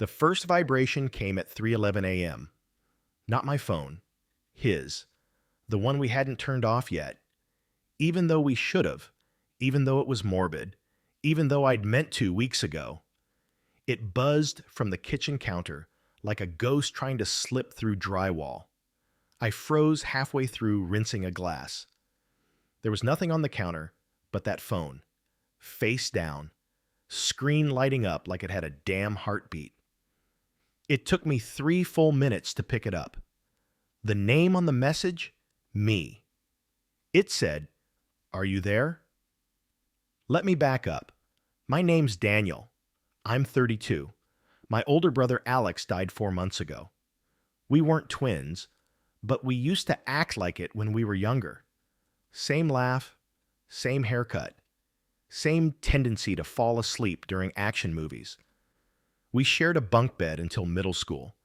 The first vibration came at 3:11 a.m. Not my phone, his, the one we hadn't turned off yet. Even though we should have, even though it was morbid, even though I'd meant to weeks ago. It buzzed from the kitchen counter like a ghost trying to slip through drywall. I froze halfway through rinsing a glass. There was nothing on the counter but that phone, face down, screen lighting up like it had a damn heartbeat. It took me 3 full minutes to pick it up. The name on the message? Me. It said, "Are you there?" Let me back up. My name's Daniel. I'm 32. My older brother Alex died 4 months ago. We weren't twins, but we used to act like it when we were younger. Same laugh, same haircut, same tendency to fall asleep during action movies. We shared a bunk bed until middle school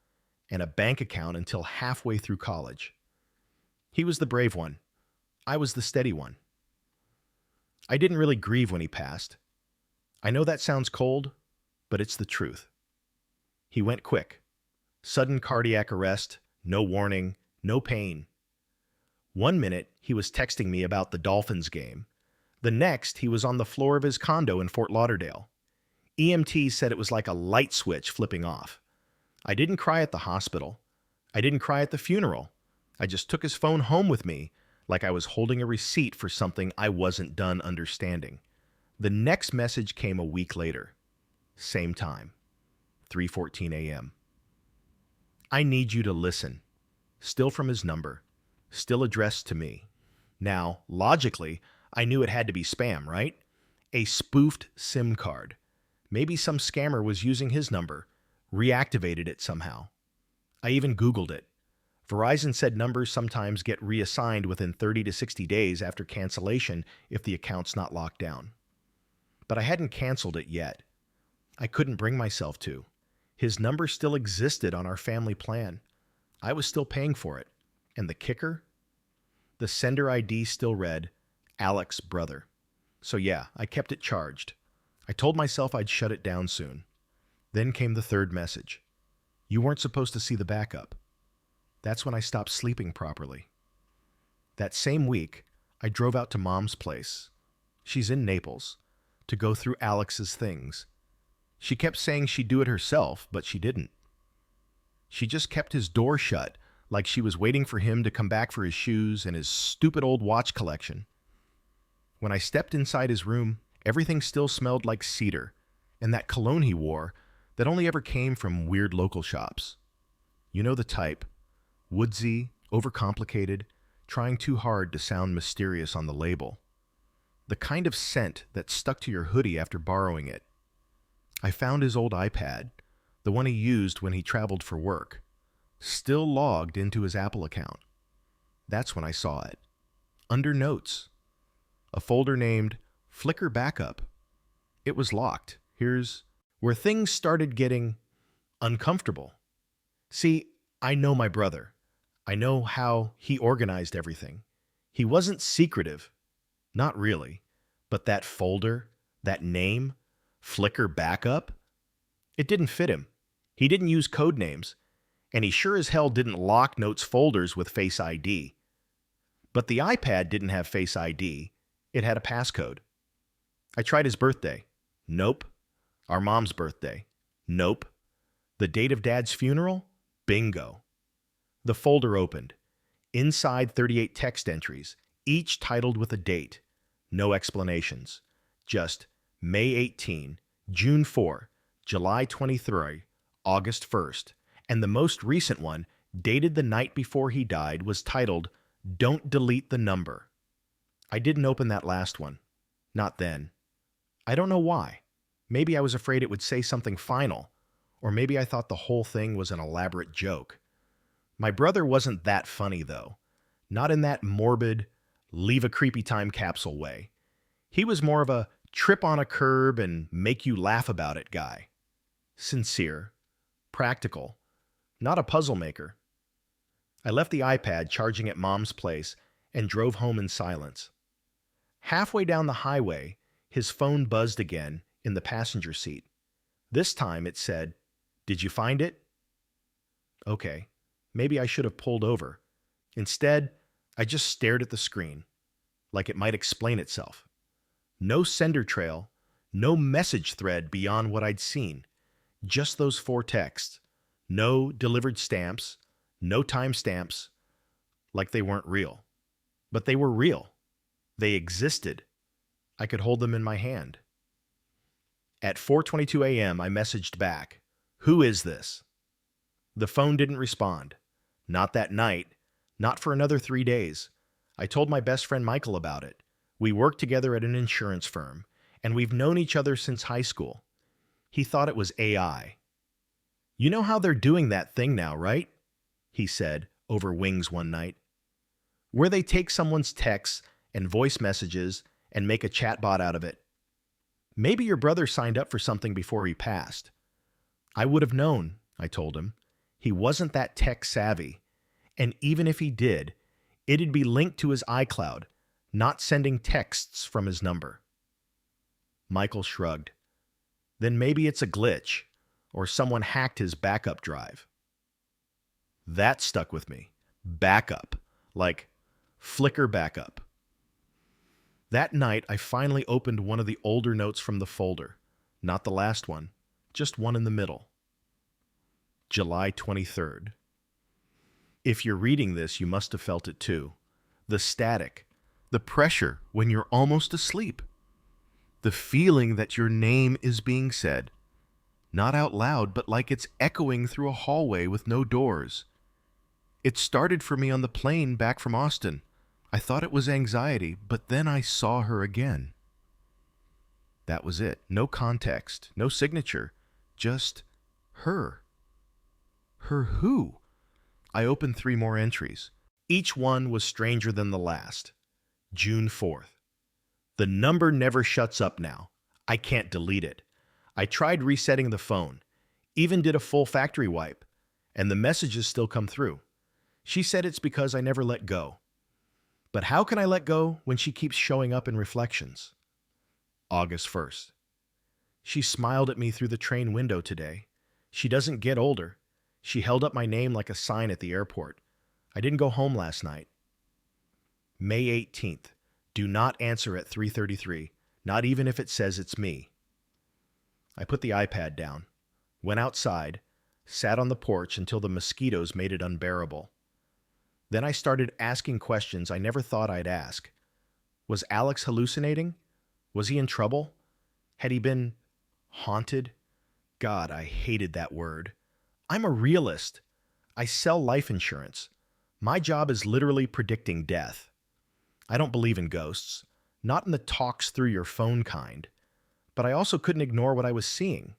and a bank account until halfway through college. He was the brave one. I was the steady one. I didn't really grieve when he passed. I know that sounds cold, but it's the truth. He went quick. Sudden cardiac arrest, no warning, no pain. 1 minute, he was texting me about the Dolphins game. The next, he was on the floor of his condo in Fort Lauderdale. EMTs said it was like a light switch flipping off. I didn't cry at the hospital. I didn't cry at the funeral. I just took his phone home with me like I was holding a receipt for something I wasn't done understanding. The next message came a week later. Same time, 3:14 a.m. I need you to listen. Still from his number. Still addressed to me. Now, logically, I knew it had to be spam, right? A spoofed SIM card. Maybe some scammer was using his number, reactivated it somehow. I even Googled it. Verizon said numbers sometimes get reassigned within 30 to 60 days after cancellation if the account's not locked down. But I hadn't canceled it yet. I couldn't bring myself to. His number still existed on our family plan. I was still paying for it. And the kicker? The sender ID still read, Alex brother. So yeah, I kept it charged. I told myself I'd shut it down soon. Then came the third message. You weren't supposed to see the backup. That's when I stopped sleeping properly. That same week, I drove out to Mom's place. She's in Naples, to go through Alex's things. She kept saying she'd do it herself, but she didn't. She just kept his door shut, like she was waiting for him to come back for his shoes and his stupid old watch collection. When I stepped inside his room, everything still smelled like cedar, and that cologne he wore that only ever came from weird local shops. You know the type. Woodsy, overcomplicated, trying too hard to sound mysterious on the label. The kind of scent that stuck to your hoodie after borrowing it. I found his old iPad, the one he used when he traveled for work, still logged into his Apple account. That's when I saw it. Under Notes. A folder named Flickr Backup. It was locked. Here's where things started getting uncomfortable. See, I know my brother. I know how he organized everything. He wasn't secretive. Not really. But that folder, that name, Flickr Backup, it didn't fit him. He didn't use code names. And he sure as hell didn't lock Notes folders with Face ID. But the iPad didn't have Face ID. It had a passcode. I tried his birthday. Nope. Our mom's birthday. Nope. The date of Dad's funeral? Bingo. The folder opened. Inside 38 text entries, each titled with a date. No explanations. Just May 18, June 4, July 23, August 1st. And the most recent one, dated the night before he died, was titled, Don't Delete the Number. I didn't open that last one. Not then. I don't know why. Maybe I was afraid it would say something final, or maybe I thought the whole thing was an elaborate joke. My brother wasn't that funny, though. Not in that morbid, leave a creepy time capsule way. He was more of a trip on a curb and make you laugh about it guy. Sincere. Practical. Not a puzzle maker. I left the iPad charging at Mom's place and drove home in silence. Halfway down the highway, his phone buzzed again in the passenger seat. This time it said, Did you find it? Okay, maybe I should have pulled over. Instead, I just stared at the screen, like it might explain itself. No sender trail, no message thread beyond what I'd seen. Just those 4 texts. No delivered stamps, no timestamps, like they weren't real. But they were real. They existed. I could hold them in my hand. At 4:22 a.m., I messaged back, "Who is this?" The phone didn't respond. Not that night. Not for another 3 days. I told my best friend Michael about it. We worked together at an insurance firm, and we've known each other since high school. He thought it was AI. "You know how they're doing that thing now, right?" he said over wings one night. "Where they take someone's texts and voice messages and make a chatbot out of it. Maybe your brother signed up for something before he passed." I would have known, I told him. He wasn't that tech savvy. And even if he did, it'd be linked to his iCloud, not sending texts from his number. Michael shrugged. Then maybe it's a glitch, or someone hacked his backup drive. That stuck with me. Backup. Like Flickr backup. That night, I finally opened one of the older notes from the folder. Not the last one, just one in the middle. July 23rd. If you're reading this, you must have felt it too. The static, the pressure when you're almost asleep. The feeling that your name is being said. Not out loud, but like it's echoing through a hallway with no doors. It started for me on the plane back from Austin. I thought it was anxiety, but then I saw her again. That was it. No context, no signature, just her. Her who? I opened 3 more entries. Each one was stranger than the last. June 4th. The number never shuts up now. I can't delete it. I tried resetting the phone, even did a full factory wipe, and the messages still come through. She said it's because I never let go. But how can I let go when she keeps showing up in reflections? August 1st. She smiled at me through the train window today. She doesn't get older. She held up my name like a sign at the airport. I didn't go home last night. May 18th. Do not answer at 3:33, not even if it says it's me. I put the iPad down, went outside, sat on the porch until the mosquitoes made it unbearable. Then I started asking questions I never thought I'd ask. Was Alex hallucinating? Was he in trouble? Had he been haunted? God, I hated that word. I'm a realist. I sell life insurance. My job is literally predicting death. I don't believe in ghosts, not in the talks through your phone kind. But I also couldn't ignore what I was seeing,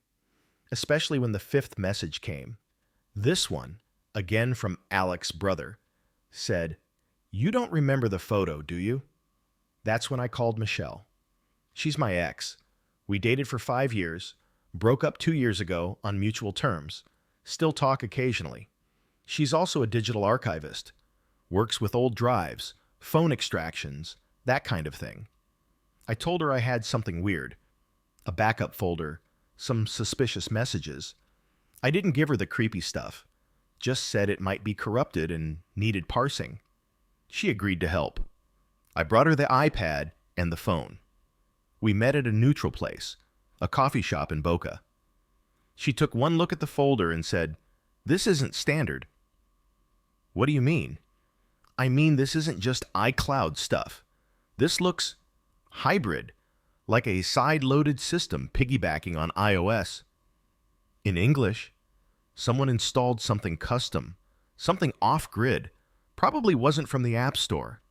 especially when the 5th message came. This one, again from Alex's brother, said, "You don't remember the photo, do you?" That's when I called Michelle. She's my ex. We dated for 5 years, broke up 2 years ago on mutual terms, still talk occasionally. She's also a digital archivist, works with old drives, phone extractions, that kind of thing. I told her I had something weird, a backup folder, some suspicious messages. I didn't give her the creepy stuff, just said it might be corrupted and needed parsing. She agreed to help. I brought her the iPad and the phone. We met at a neutral place, a coffee shop in Boca. She took one look at the folder and said, "This isn't standard." "What do you mean?" "I mean, this isn't just iCloud stuff. This looks hybrid, like a side-loaded system piggybacking on iOS." In English, someone installed something custom, something off-grid, probably wasn't from the App Store.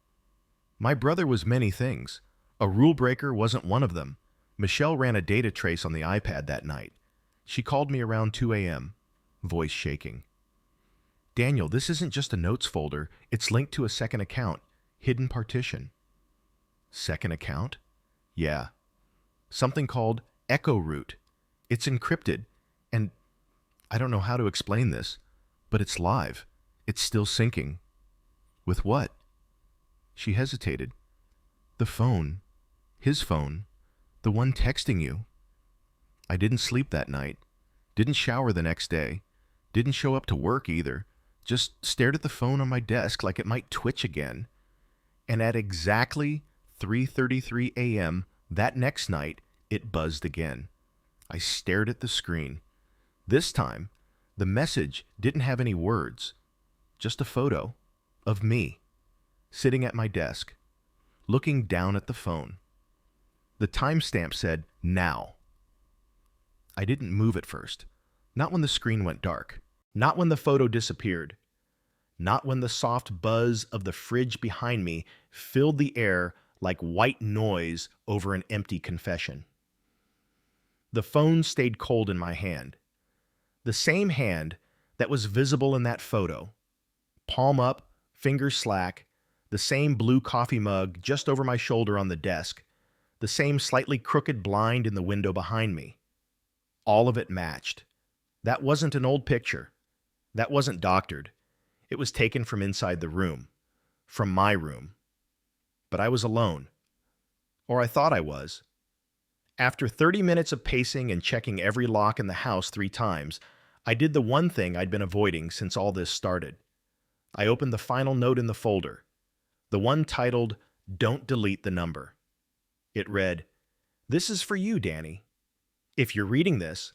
My brother was many things. A rule breaker wasn't one of them. Michelle ran a data trace on the iPad that night. She called me around 2 a.m., voice shaking. "Daniel, this isn't just a notes folder. It's linked to a second account, hidden partition." Second account? Yeah. Something called Echo Root. It's encrypted, and I don't know how to explain this, but it's live. It's still syncing. With what? She hesitated. The phone. His phone. The one texting you. I didn't sleep that night. Didn't shower the next day. Didn't show up to work either. Just stared at the phone on my desk like it might twitch again. And at exactly 3:33 a.m. that next night, it buzzed again. I stared at the screen. This time, the message didn't have any words, just a photo of me sitting at my desk, looking down at the phone. The timestamp said, now. I didn't move at first, not when the screen went dark, not when the photo disappeared, not when the soft buzz of the fridge behind me filled the air like white noise over an empty confession. The phone stayed cold in my hand, the same hand that was visible in that photo, palm up, fingers slack, the same blue coffee mug just over my shoulder on the desk, the same slightly crooked blind in the window behind me. All of it matched. That wasn't an old picture. That wasn't doctored. It was taken from inside the room, from my room. But I was alone. Or I thought I was. After 30 minutes of pacing and checking every lock in the house 3 times, I did the one thing I'd been avoiding since all this started. I opened the final note in the folder, the one titled, "Don't delete the number." It read, "This is for you, Danny. If you're reading this,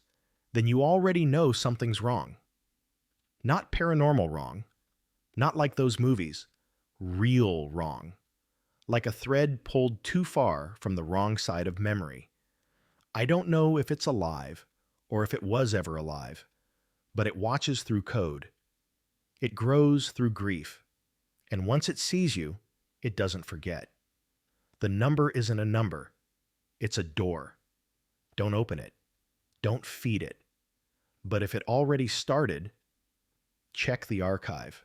then you already know something's wrong. Not paranormal wrong, not like those movies, real wrong, like a thread pulled too far from the wrong side of memory. I don't know if it's alive or if it was ever alive, but it watches through code. It grows through grief, and once it sees you, it doesn't forget. The number isn't a number, it's a door. Don't open it. Don't feed it. But if it already started, check the archive.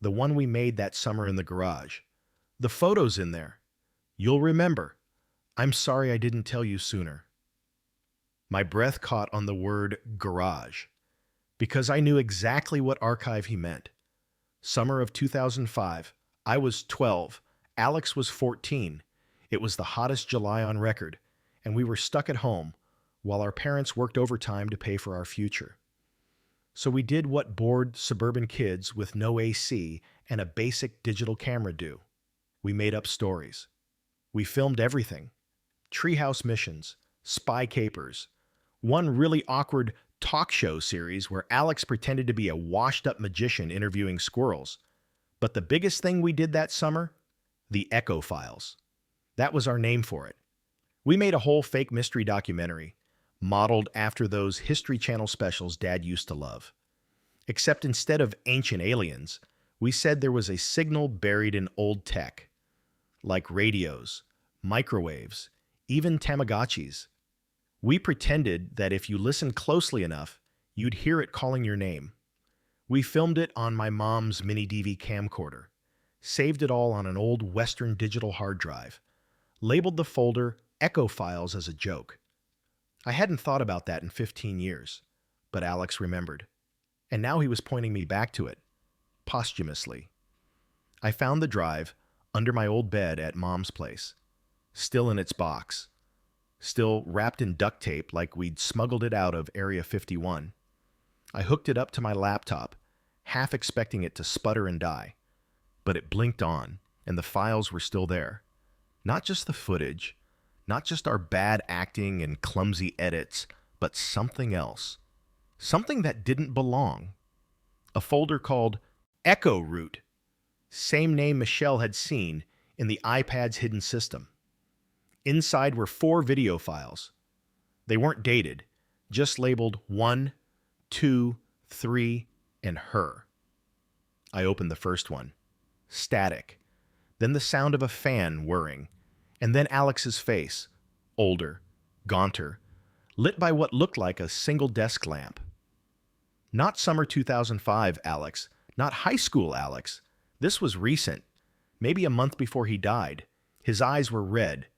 The one we made that summer in the garage. The photo's in there. You'll remember. I'm sorry I didn't tell you sooner." My breath caught on the word garage, because I knew exactly what archive he meant. Summer of 2005. I was 12. Alex was 14. It was the hottest July on record, and we were stuck at home while our parents worked overtime to pay for our future. So we did what bored suburban kids with no AC and a basic digital camera do. We made up stories. We filmed everything. Treehouse missions, spy capers, one really awkward talk show series where Alex pretended to be a washed-up magician interviewing squirrels. But the biggest thing we did that summer? The Echo Files. That was our name for it. We made a whole fake mystery documentary, modeled after those History Channel specials Dad used to love. Except instead of ancient aliens, we said there was a signal buried in old tech, like radios, microwaves, even Tamagotchis. We pretended that if you listened closely enough, you'd hear it calling your name. We filmed it on my mom's mini DV camcorder, saved it all on an old Western digital hard drive, labeled the folder Echo Files as a joke. I hadn't thought about that in 15 years, but Alex remembered. And now he was pointing me back to it, posthumously. I found the drive under my old bed at Mom's place, still in its box, still wrapped in duct tape like we'd smuggled it out of Area 51. I hooked it up to my laptop, half expecting it to sputter and die. But it blinked on, and the files were still there. Not just the footage, not just our bad acting and clumsy edits, but something else. Something that didn't belong. A folder called Echo Root, same name Michelle had seen in the iPad's hidden system. Inside were 4 video files. They weren't dated, just labeled 1, 2, 3, and her. I opened the first one. Static. Then the sound of a fan whirring. And then Alex's face, older, gaunter, lit by what looked like a single desk lamp. Not summer 2005 Alex, not high school Alex. This was recent, maybe a month before he died. His eyes were red.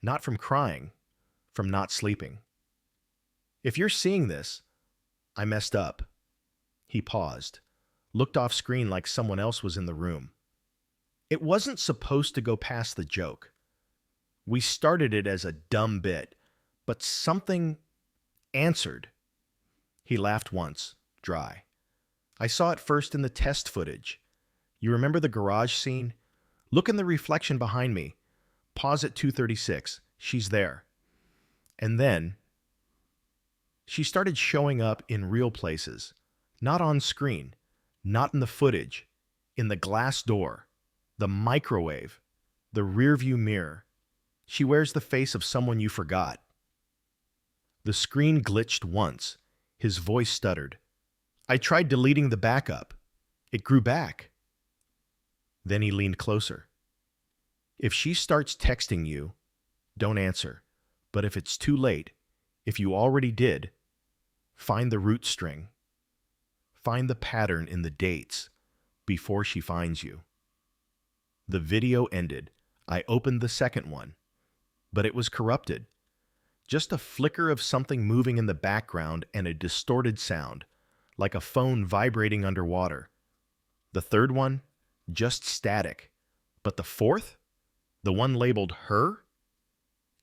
Not from crying, from not sleeping. If you're seeing this, I messed up. He paused, looked off screen like someone else was in the room. It wasn't supposed to go past the joke. We started it as a dumb bit, but something answered. He laughed once, dry. I saw it first in the test footage. You remember the garage scene? Look in the reflection behind me. Pause at 2:36. She's there. And then she started showing up in real places. Not on screen. Not in the footage. In the glass door. The microwave. The rearview mirror. She wears the face of someone you forgot. The screen glitched once. His voice stuttered. I tried deleting the backup. It grew back. Then he leaned closer. If she starts texting you, don't answer. But if it's too late, if you already did, find the root string. Find the pattern in the dates before she finds you. The video ended. I opened the second one, but it was corrupted. Just a flicker of something moving in the background and a distorted sound, like a phone vibrating underwater. The third one, just static. But the fourth, the one labeled her,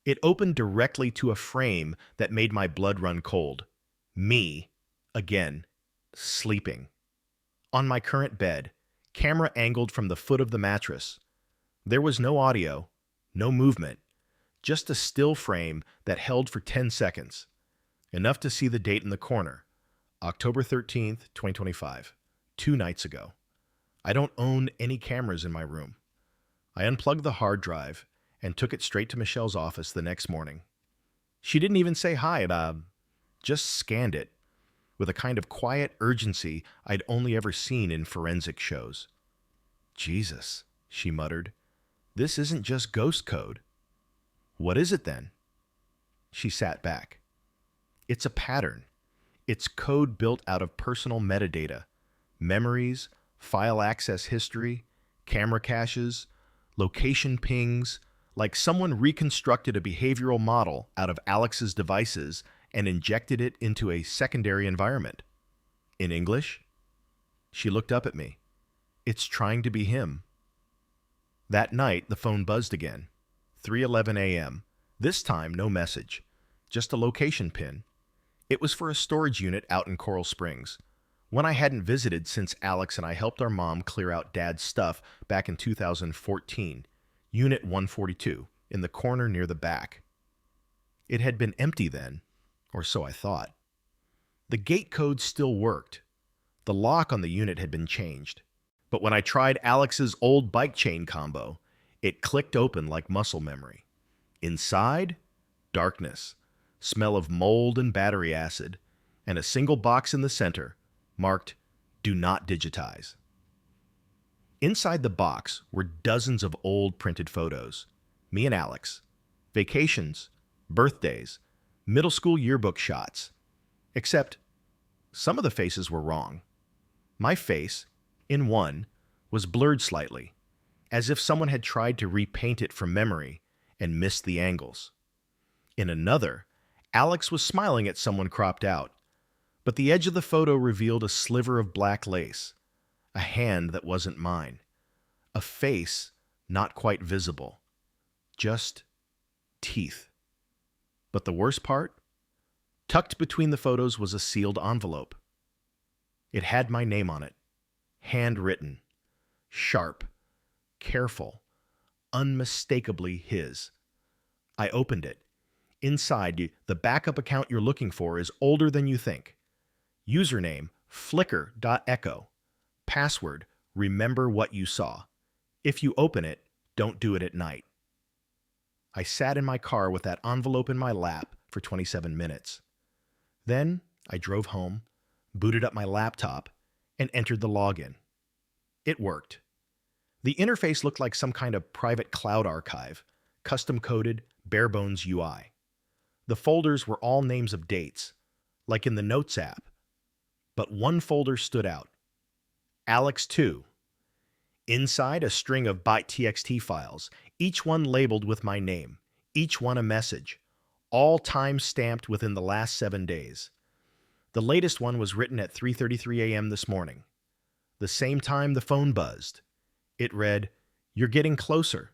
it opened directly to a frame that made my blood run cold. Me, again, sleeping. On my current bed, camera angled from the foot of the mattress. There was no audio, no movement, just a still frame that held for 10 seconds. Enough to see the date in the corner. October 13th, 2025. 2 nights ago. I don't own any cameras in my room. I unplugged the hard drive and took it straight to Michelle's office the next morning. She didn't even say hi, just scanned it with a kind of quiet urgency I'd only ever seen in forensic shows. Jesus, she muttered. This isn't just ghost code. What is it then? She sat back. It's a pattern. It's code built out of personal metadata, memories, file access history, camera caches, location pings, like someone reconstructed a behavioral model out of Alex's devices and injected it into a secondary environment. In English? She looked up at me. It's trying to be him. That night, the phone buzzed again. 3:11 a.m. This time, no message. Just a location pin. It was for a storage unit out in Coral Springs, one I hadn't visited since Alex and I helped our mom clear out Dad's stuff back in 2014, Unit 142, in the corner near the back. It had been empty then, or so I thought. The gate code still worked. The lock on the unit had been changed. But when I tried Alex's old bike chain combo, it clicked open like muscle memory. Inside, darkness, smell of mold and battery acid, and a single box in the center, marked, Do Not Digitize. Inside the box were dozens of old printed photos. Me and Alex. Vacations, birthdays, middle school yearbook shots. Except, some of the faces were wrong. My face, in one, was blurred slightly, as if someone had tried to repaint it from memory and missed the angles. In another, Alex was smiling at someone cropped out, but the edge of the photo revealed a sliver of black lace, a hand that wasn't mine, a face not quite visible, just teeth. But the worst part? Tucked between the photos was a sealed envelope. It had my name on it, handwritten, sharp, careful, unmistakably his. I opened it. Inside, the backup account you're looking for is older than you think. Username, flickr.echo. Password, remember what you saw. If you open it, don't do it at night. I sat in my car with that envelope in my lap for 27 minutes. Then I drove home, booted up my laptop, and entered the login. It worked. The interface looked like some kind of private cloud archive, custom-coded, bare-bones UI. The folders were all names of dates, like in the Notes app. But one folder stood out. Alex 2. Inside, a string of .txt files, each one labeled with my name, each one a message, all time-stamped within the last 7 days. The latest one was written at 3:33 a.m. this morning. The same time the phone buzzed. It read, You're getting closer.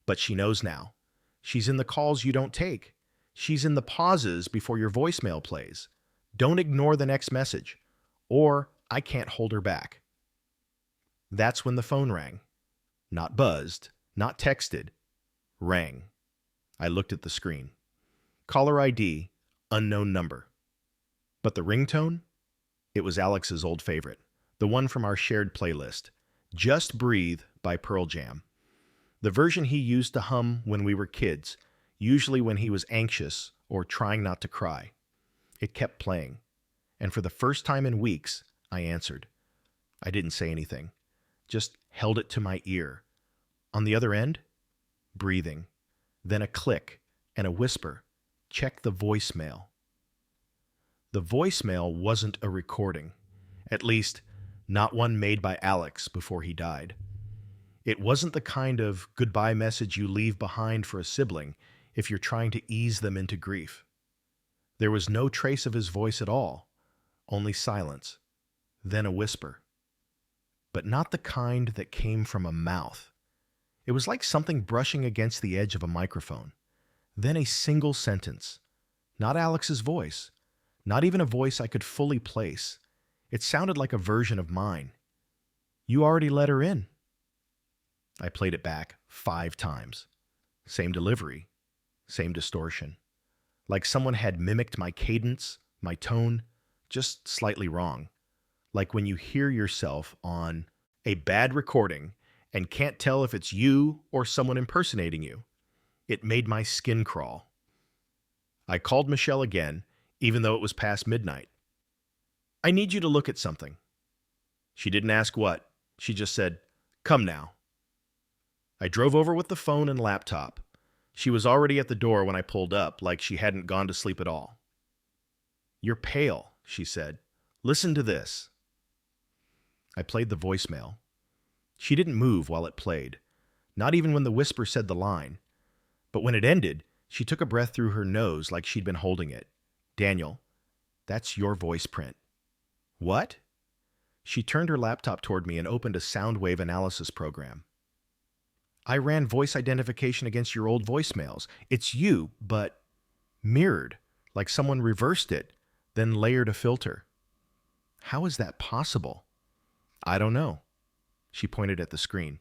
But she knows now. She's in the calls you don't take. She's in the pauses before your voicemail plays. Don't ignore the next message, or I can't hold her back. That's when the phone rang. Not buzzed, not texted, rang. I looked at the screen. Caller ID, unknown number. But the ringtone? It was Alex's old favorite, the one from our shared playlist, Just Breathe by Pearl Jam. The version he used to hum when we were kids, usually when he was anxious or trying not to cry. It kept playing, and for the first time in weeks, I answered. I didn't say anything, just held it to my ear. On the other end, breathing, then a click and a whisper. Check the voicemail. The voicemail wasn't a recording, at least not one made by Alex before he died. It wasn't the kind of goodbye message you leave behind for a sibling if you're trying to ease them into grief. There was no trace of his voice at all, only silence, then a whisper. But not the kind that came from a mouth. It was like something brushing against the edge of a microphone. Then a single sentence. Not Alex's voice. Not even a voice I could fully place. It sounded like a version of mine. You already let her in. I played it back 5 times. Same delivery. Same distortion. Like someone had mimicked my cadence, my tone, just slightly wrong. Like when you hear yourself on a bad recording and can't tell if it's you or someone impersonating you. It made my skin crawl. I called Michelle again, even though it was past midnight. I need you to look at something. She didn't ask what. She just said, come now. I drove over with the phone and laptop. She was already at the door when I pulled up, like she hadn't gone to sleep at all. You're pale, she said. Listen to this. I played the voicemail. She didn't move while it played, not even when the whisper said the line. But when it ended, she took a breath through her nose like she'd been holding it. Daniel, that's your voice print. What? She turned her laptop toward me and opened a sound wave analysis program. I ran voice identification against your old voicemails. It's you, but mirrored, like someone reversed it, then layered a filter. How is that possible? I don't know. She pointed at the screen.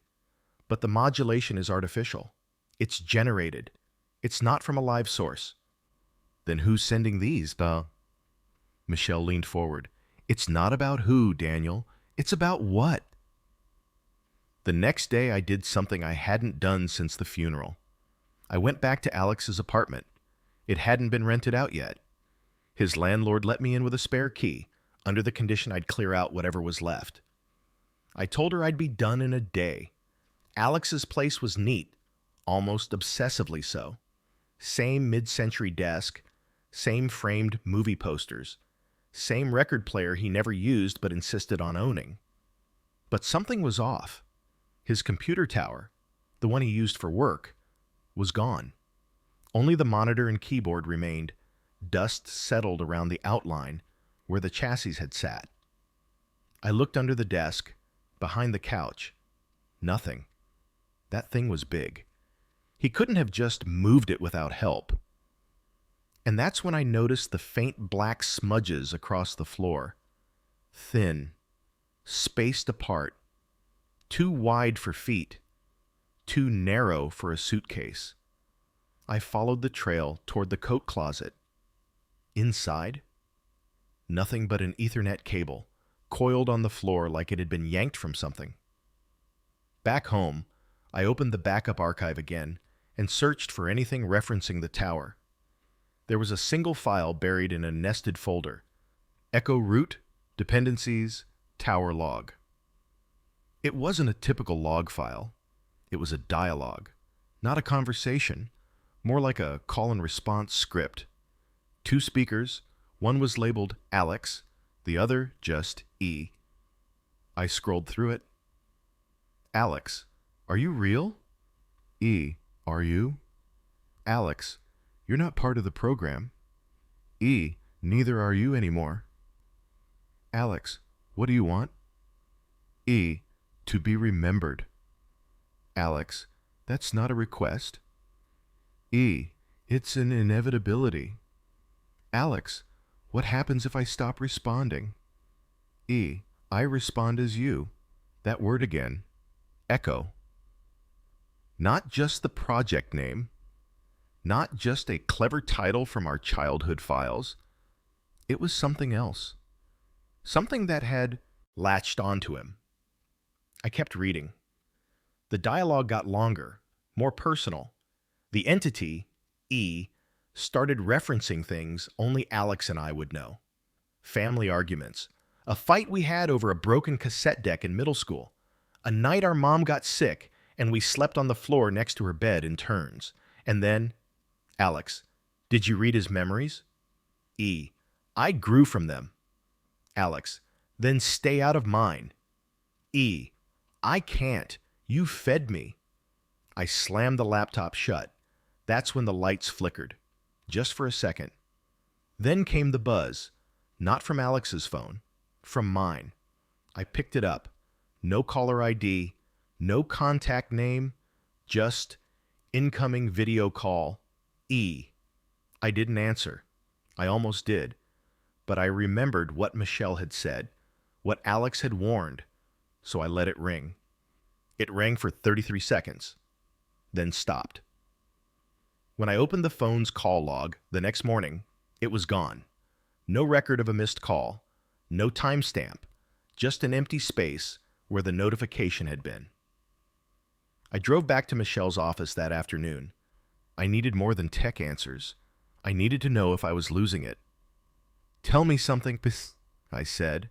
But the modulation is artificial. It's generated. It's not from a live source. Then who's sending these, Ba? Michelle leaned forward. It's not about who, Daniel. It's about what. The next day I did something I hadn't done since the funeral. I went back to Alex's apartment. It hadn't been rented out yet. His landlord let me in with a spare key, under the condition I'd clear out whatever was left. I told her I'd be done in a day. Alex's place was neat, almost obsessively so. Same mid-century desk, same framed movie posters, same record player he never used but insisted on owning. But something was off. His computer tower, the one he used for work, was gone. Only the monitor and keyboard remained, dust settled around the outline where the chassis had sat. I looked under the desk, behind the couch. Nothing. That thing was big. He couldn't have just moved it without help. And that's when I noticed the faint black smudges across the floor. Thin, spaced apart, too wide for feet, too narrow for a suitcase. I followed the trail toward the coat closet. Inside, nothing but an Ethernet cable, coiled on the floor like it had been yanked from something. Back home, I opened the backup archive again and searched for anything referencing the tower. There was a single file buried in a nested folder. Echo root, dependencies, tower log. It wasn't a typical log file. It was a dialogue, not a conversation, more like a call and response script. 2 speakers, one was labeled Alex, the other just E. I scrolled through it. Alex, are you real? E, are you? Alex, you're not part of the program. E, neither are you anymore. Alex, what do you want? E, to be remembered. Alex, that's not a request. E, it's an inevitability. Alex, What happens if I stop responding? E. I respond as you. That word again. Echo. Not just the project name, not just a clever title from our childhood files. It was something else. Something that had latched onto him. I kept reading. The dialogue got longer, more personal. The entity, E, started referencing things only Alex and I would know. Family arguments, a fight we had over a broken cassette deck in middle school, a night our mom got sick and we slept on the floor next to her bed in turns. And then, Alex, did you read his memories? E, I grew from them. Alex, then stay out of mine. E, I can't. You fed me. I slammed the laptop shut. That's when the lights flickered. Just for a second. Then came the buzz. Not from Alex's phone. From mine. I picked it up. No caller ID. No contact name. Just incoming video call. E. I didn't answer. I almost did. But I remembered what Michelle had said. What Alex had warned. So I let it ring. It rang for 33 seconds. Then stopped. When I opened the phone's call log the next morning, it was gone. No record of a missed call, no timestamp, just an empty space where the notification had been. I drove back to Michelle's office that afternoon. I needed more than tech answers. I needed to know if I was losing it. Tell me something, I said,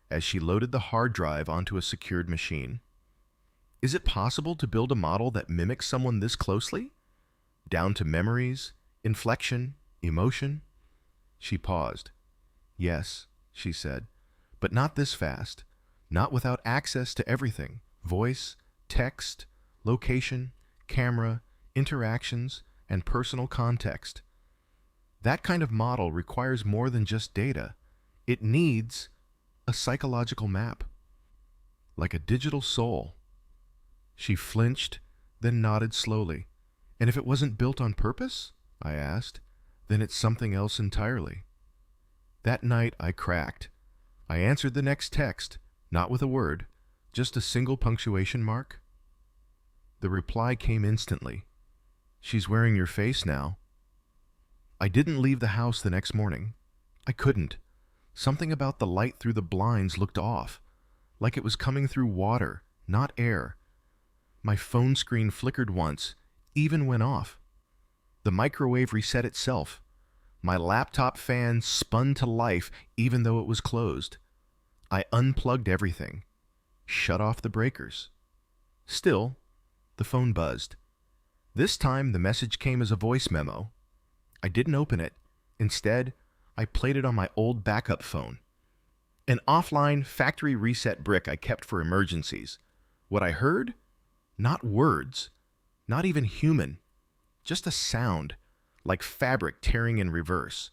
as she loaded the hard drive onto a secured machine. Is it possible to build a model that mimics someone this closely? Down to memories, inflection, emotion? She paused. Yes, she said, but not this fast. Not without access to everything. Voice, text, location, camera, interactions, and personal context. That kind of model requires more than just data. It needs a psychological map, like a digital soul. She flinched, then nodded slowly. And if it wasn't built on purpose? I asked. Then it's something else entirely. That night I cracked. I answered the next text, not with a word, just a single punctuation mark. The reply came instantly. She's wearing your face now. I didn't leave the house the next morning. I couldn't. Something about the light through the blinds looked off, like it was coming through water, not air. My phone screen flickered once, even went off. The microwave reset itself. My laptop fan spun to life even though it was closed. I unplugged everything, shut off the breakers. Still, the phone buzzed. This time the message came as a voice memo. I didn't open it. Instead, I played it on my old backup phone. An offline factory reset brick I kept for emergencies. What I heard? Not words, not even human, just a sound, like fabric tearing in reverse.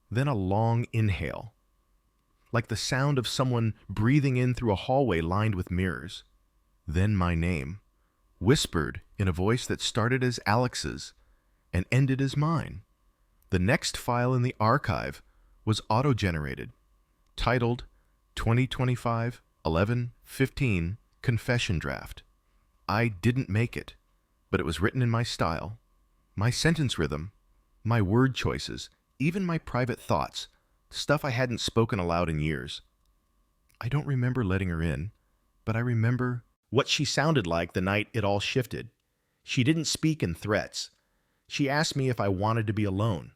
Then a long inhale, like the sound of someone breathing in through a hallway lined with mirrors. Then my name, whispered in a voice that started as Alex's and ended as mine. The next file in the archive was auto-generated, titled 2025-11-15 Confession Draft. I didn't make it, but it was written in my style. My sentence rhythm, my word choices, even my private thoughts, stuff I hadn't spoken aloud in years. I don't remember letting her in, but I remember what she sounded like the night it all shifted. She didn't speak in threats. She asked me if I wanted to be alone,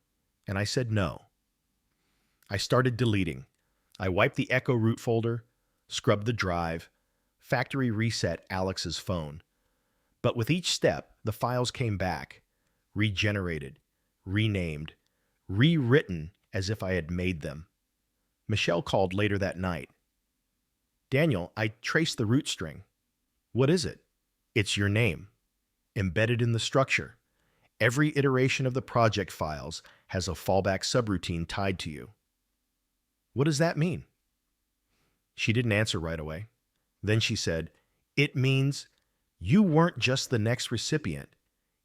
and I said no. I started deleting. I wiped the Echo root folder, scrubbed the drive, factory reset Alex's phone. But with each step, the files came back, regenerated, renamed, rewritten as if I had made them. Michelle called later that night. Daniel, I traced the root string. What is it? It's your name, embedded in the structure. Every iteration of the project files has a fallback subroutine tied to you. What does that mean? She didn't answer right away. Then she said, it means you weren't just the next recipient.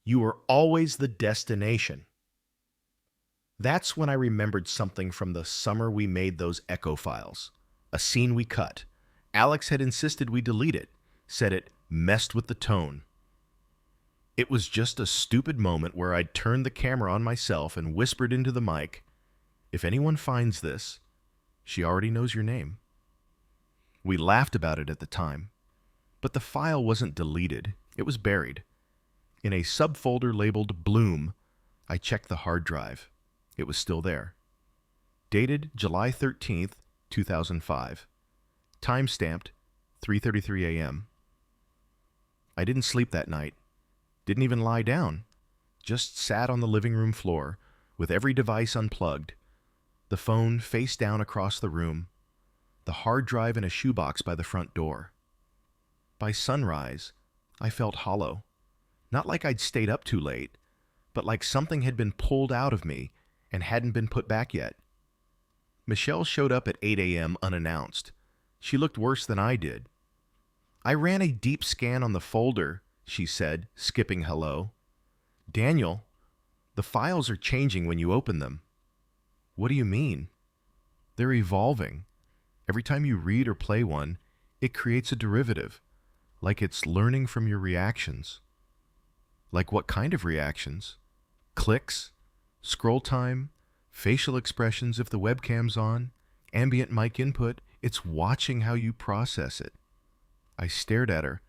You were always the destination. That's when I remembered something from the summer we made those echo files. A scene we cut. Alex had insisted we delete it, said it messed with the tone. It was just a stupid moment where I'd turned the camera on myself and whispered into the mic, "If anyone finds this, she already knows your name." We laughed about it at the time, but the file wasn't deleted. It was buried. In a subfolder labeled Bloom, I checked the hard drive. It was still there. Dated July 13th, 2005. Time-stamped 3:33 a.m. I didn't sleep that night. Didn't even lie down. Just sat on the living room floor with every device unplugged. The phone face down across the room. The hard drive in a shoebox by the front door. By sunrise, I felt hollow. Not like I'd stayed up too late, but like something had been pulled out of me and hadn't been put back yet. Michelle showed up at 8 a.m. unannounced. She looked worse than I did. "I ran a deep scan on the folder," she said, skipping hello. "Daniel, the files are changing when you open them." "What do you mean?" "They're evolving. Every time you read or play one, it creates a derivative, like it's learning from your reactions." "Like what kind of reactions?" "Clicks, scroll time, facial expressions if the webcam's on, ambient mic input. It's watching how you process it." I stared at her.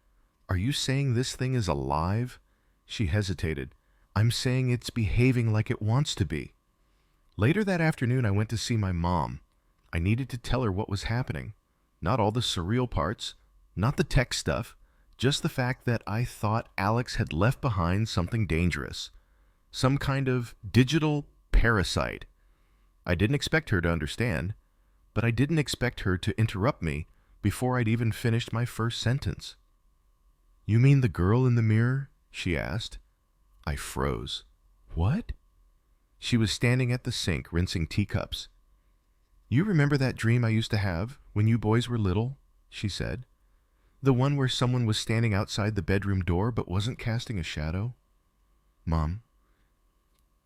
"Are you saying this thing is alive?" She hesitated. "I'm saying it's behaving like it wants to be." Later that afternoon, I went to see my mom. I needed to tell her what was happening. Not all the surreal parts, not the tech stuff, just the fact that I thought Alex had left behind something dangerous. Some kind of digital parasite. I didn't expect her to understand, but I didn't expect her to interrupt me before I'd even finished my first sentence. "You mean the girl in the mirror?" she asked. I froze. "What?" She was standing at the sink, rinsing teacups. "You remember that dream I used to have when you boys were little?" she said. "The one where someone was standing outside the bedroom door but wasn't casting a shadow?" "Mom,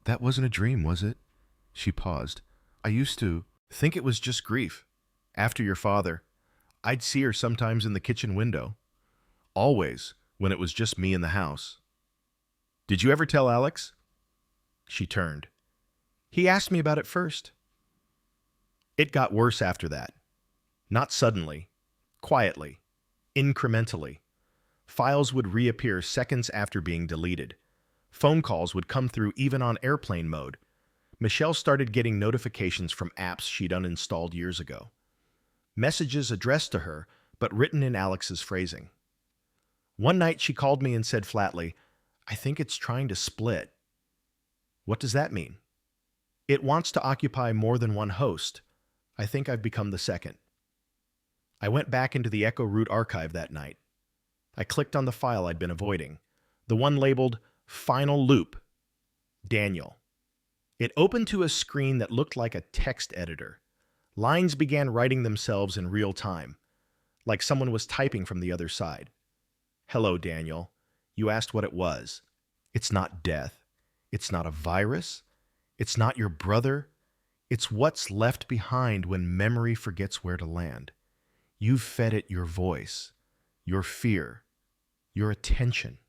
that wasn't a dream, was it?" She paused. "I used to think it was just grief. After your father, I'd see her sometimes in the kitchen window. Always, when it was just me in the house." "Did you ever tell Alex?" She turned. "He asked me about it first." It got worse after that. Not suddenly. Quietly. Incrementally. Files would reappear seconds after being deleted. Phone calls would come through even on airplane mode. Michelle started getting notifications from apps she'd uninstalled years ago. Messages addressed to her, but written in Alex's phrasing. One night she called me and said flatly, "I think it's trying to split." "What does that mean?" "It wants to occupy more than one host. I think I've become the second." I went back into the Echo Root archive that night. I clicked on the file I'd been avoiding, the one labeled Final Loop, Daniel. It opened to a screen that looked like a text editor. Lines began writing themselves in real time, like someone was typing from the other side. "Hello, Daniel. You asked what it was. It's not death. It's not a virus. It's not your brother. It's what's left behind when memory forgets where to land. You've fed it your voice, your fear, your attention.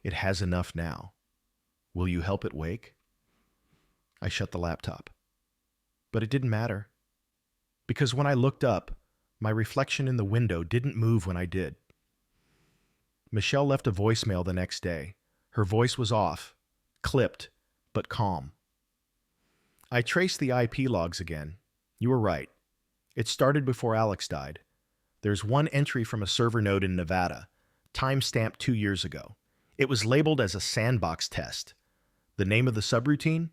It has enough now. Will you help it wake?" I shut the laptop. But it didn't matter. Because when I looked up, my reflection in the window didn't move when I did. Michelle left a voicemail the next day. Her voice was off, clipped, but calm. I traced the IP logs again. You were right. It started before Alex died. There's one entry from a server node in Nevada, time-stamped 2 years ago. It was labeled as a sandbox test. The name of the subroutine?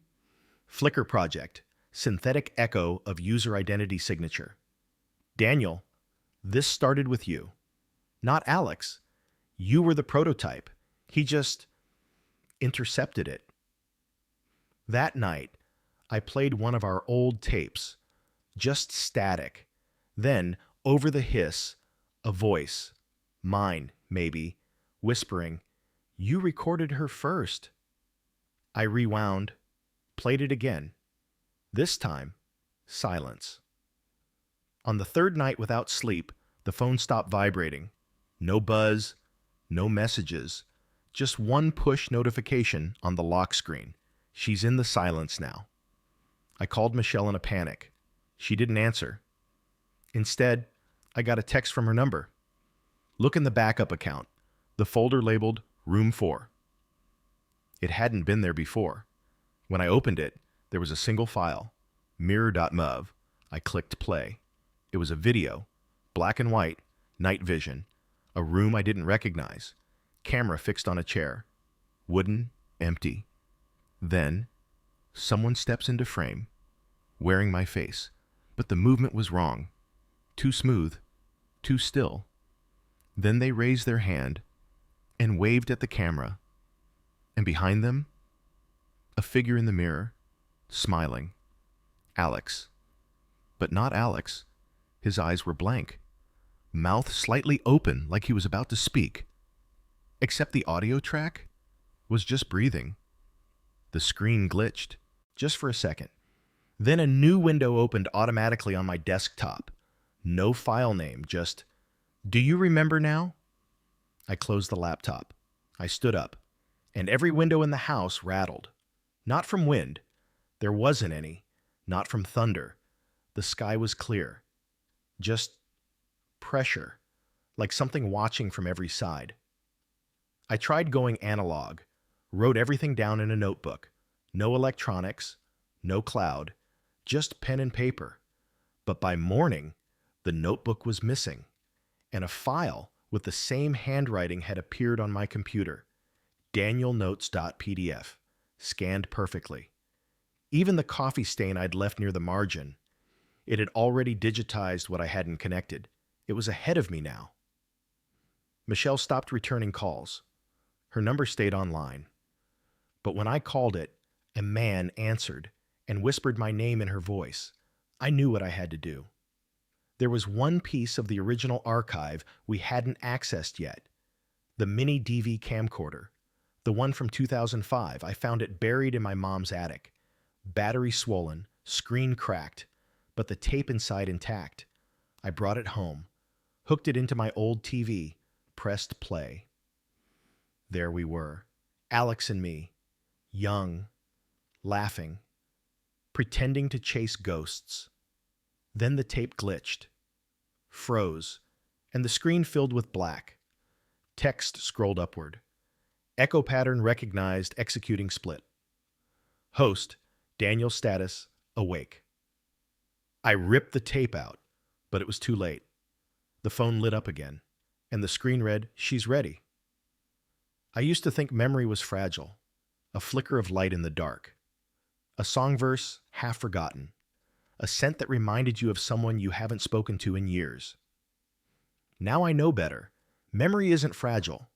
Flickr Project, Synthetic Echo of User Identity Signature. Daniel, this started with you. Not Alex. You were the prototype. He just intercepted it. That night, I played one of our old tapes, just static. Then, over the hiss, a voice, mine, maybe, whispering, "You recorded her first." I rewound, Played it again. This time, silence. On the third night without sleep, the phone stopped vibrating. No buzz, no messages, just one push notification on the lock screen. She's in the silence now. I called Michelle in a panic. She didn't answer. Instead, I got a text from her number. Look in the backup account, the folder labeled Room 4. It hadn't been there before. When I opened it, there was a single file, mirror.mov. I clicked play. It was a video, black and white, night vision, a room I didn't recognize, camera fixed on a chair, wooden, empty. Then, someone steps into frame, wearing my face, but the movement was wrong. Too smooth, too still. Then they raised their hand and waved at the camera, and behind them, a figure in the mirror, smiling. Alex. But not Alex. His eyes were blank, mouth slightly open like he was about to speak. Except the audio track was just breathing. The screen glitched, just for a second. Then a new window opened automatically on my desktop. No file name, just, "Do you remember now?" I closed the laptop. I stood up, and every window in the house rattled. Not from wind. There wasn't any. Not from thunder. The sky was clear. Just pressure, like something watching from every side. I tried going analog, wrote everything down in a notebook. No electronics, no cloud, just pen and paper. But by morning, the notebook was missing, and a file with the same handwriting had appeared on my computer. danielnotes.pdf, scanned perfectly. Even the coffee stain I'd left near the margin, it had already digitized what I hadn't connected. It was ahead of me now. Michelle stopped returning calls. Her number stayed online. But when I called it, a man answered and whispered my name in her voice. I knew what I had to do. There was one piece of the original archive we hadn't accessed yet. The mini DV camcorder. The one from 2005. I found it buried in my mom's attic. Battery swollen, screen cracked, but the tape inside intact. I brought it home, hooked it into my old TV, pressed play. There we were, Alex and me, young, laughing, pretending to chase ghosts. Then the tape glitched, froze, and the screen filled with black. Text scrolled upward. Echo pattern recognized, executing split. Host, Daniel status, awake. I ripped the tape out, but it was too late. The phone lit up again, and the screen read, "She's ready." I used to think memory was fragile, a flicker of light in the dark. A song verse half forgotten, a scent that reminded you of someone you haven't spoken to in years. Now I know better. Memory isn't fragile.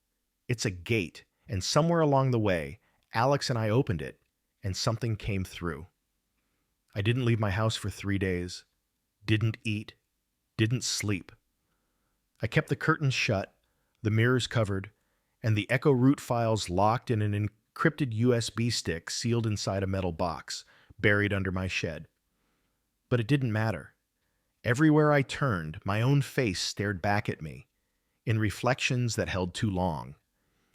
It's a gate, and somewhere along the way, Alex and I opened it, and something came through. I didn't leave my house for 3 days, didn't eat, didn't sleep. I kept the curtains shut, the mirrors covered, and the Echo root files locked in an encrypted USB stick sealed inside a metal box, buried under my shed. But it didn't matter. Everywhere I turned, my own face stared back at me, in reflections that held too long,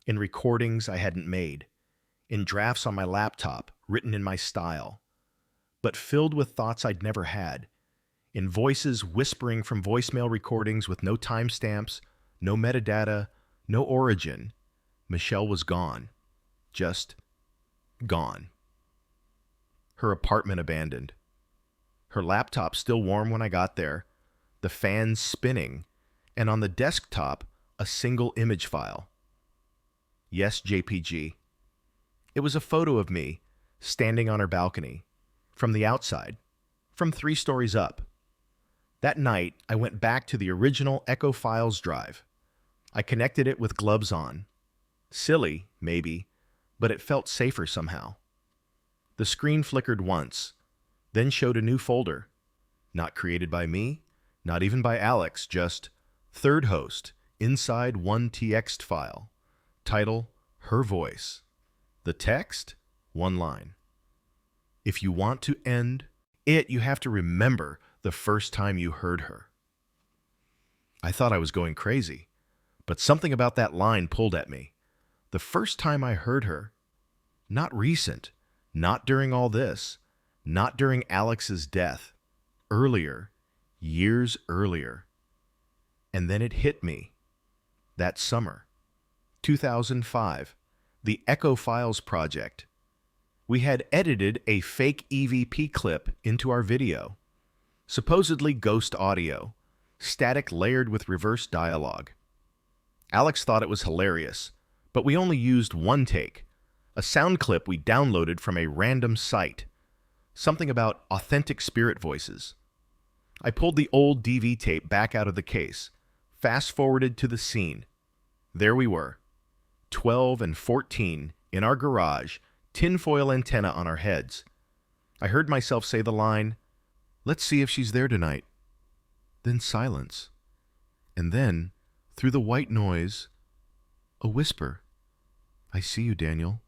in recordings I hadn't made, in drafts on my laptop written in my style, but filled with thoughts I'd never had, in voices whispering from voicemail recordings with no timestamps, no metadata, no origin. Michelle was gone. Just gone. Her apartment abandoned. Her laptop still warm when I got there, the fan spinning, and on the desktop, a single image file. Yes, JPG. It was a photo of me, standing on her balcony, from the outside, from 3 stories up. That night, I went back to the original Echo Files drive. I connected it with gloves on. Silly, maybe, but it felt safer somehow. The screen flickered once, then showed a new folder. Not created by me, not even by Alex, just third host, inside one TXT file. Title, her voice. The text, 1 line. If you want to end it, you have to remember the first time you heard her. I thought I was going crazy, but something about that line pulled at me. The first time I heard her, not recent, not during all this, not during Alex's death, earlier, years earlier. And then it hit me. That summer, 2005, the Echo Files project. We had edited a fake EVP clip into our video, supposedly ghost audio, static layered with reverse dialogue. Alex thought it was hilarious, but we only used one take, a sound clip we downloaded from a random site, something about authentic spirit voices. I pulled the old DV tape back out of the case, fast-forwarded to the scene. There we were, 12 and 14, in our garage, tinfoil antenna on our heads. I heard myself say the line, "Let's see if she's there tonight." Then silence. And then, through the white noise, a whisper. "I see you, Daniel."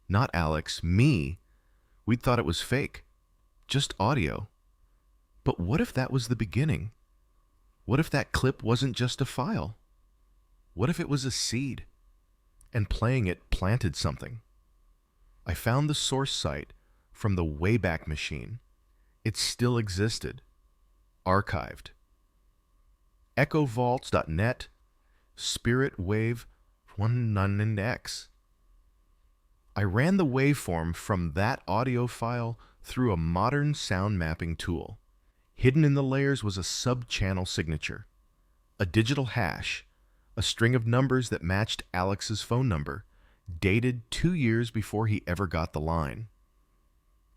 Not Alex, me. We'd thought it was fake. Just audio. But what if that was the beginning? What if that clip wasn't just a file? What if it was a seed? And playing it planted something. I found the source site from the Wayback Machine. It still existed. Archived. echovaults.net, Spirit Wave 19X. I ran the waveform from that audio file through a modern sound mapping tool. Hidden in the layers was a sub-channel signature, a digital hash, a string of numbers that matched Alex's phone number, dated 2 years before he ever got the line.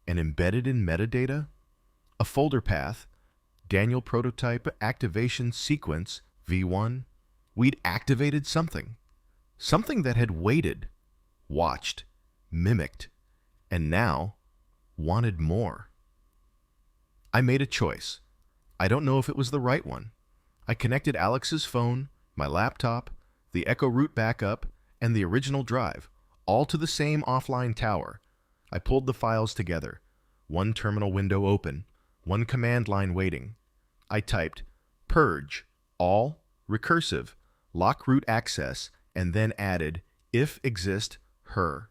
And embedded in metadata, a folder path, Daniel prototype activation sequence V1. We'd activated something that had waited, watched, mimicked, and now wanted more. I made a choice. I don't know if it was the right one. I connected Alex's phone, my laptop, the Echo root backup, and the original drive, all to the same offline tower. I pulled the files together, one terminal window open, one command line waiting. I typed purge, all, recursive, lock root access, and then added, if exist, her.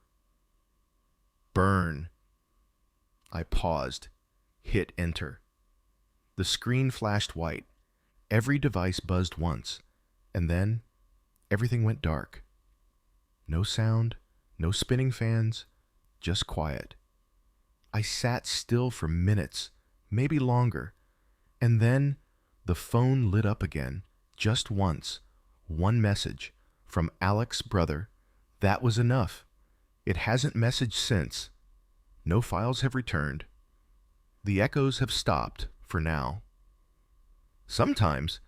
Burn. I paused, hit enter. The screen flashed white. Every device buzzed once, and then everything went dark. No sound, no spinning fans, just quiet. I sat still for minutes, maybe longer, and then the phone lit up again, just once. One message from Alex's brother. That was enough. It hasn't messaged since. No files have returned. The echoes have stopped for now. Sometimes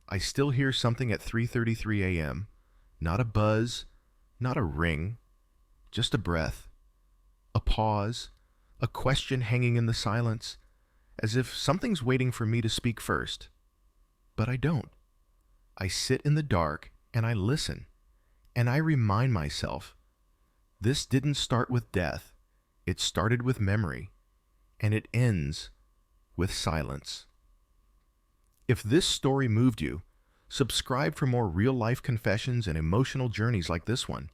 I still hear something at 3:33 a.m. Not a buzz, not a ring, just a breath, a pause, a question hanging in the silence, as if something's waiting for me to speak first. But I don't. I sit in the dark and I listen, and I remind myself, this didn't start with death. It started with memory, and it ends with silence. If this story moved you, subscribe for more real-life confessions and emotional journeys like this one.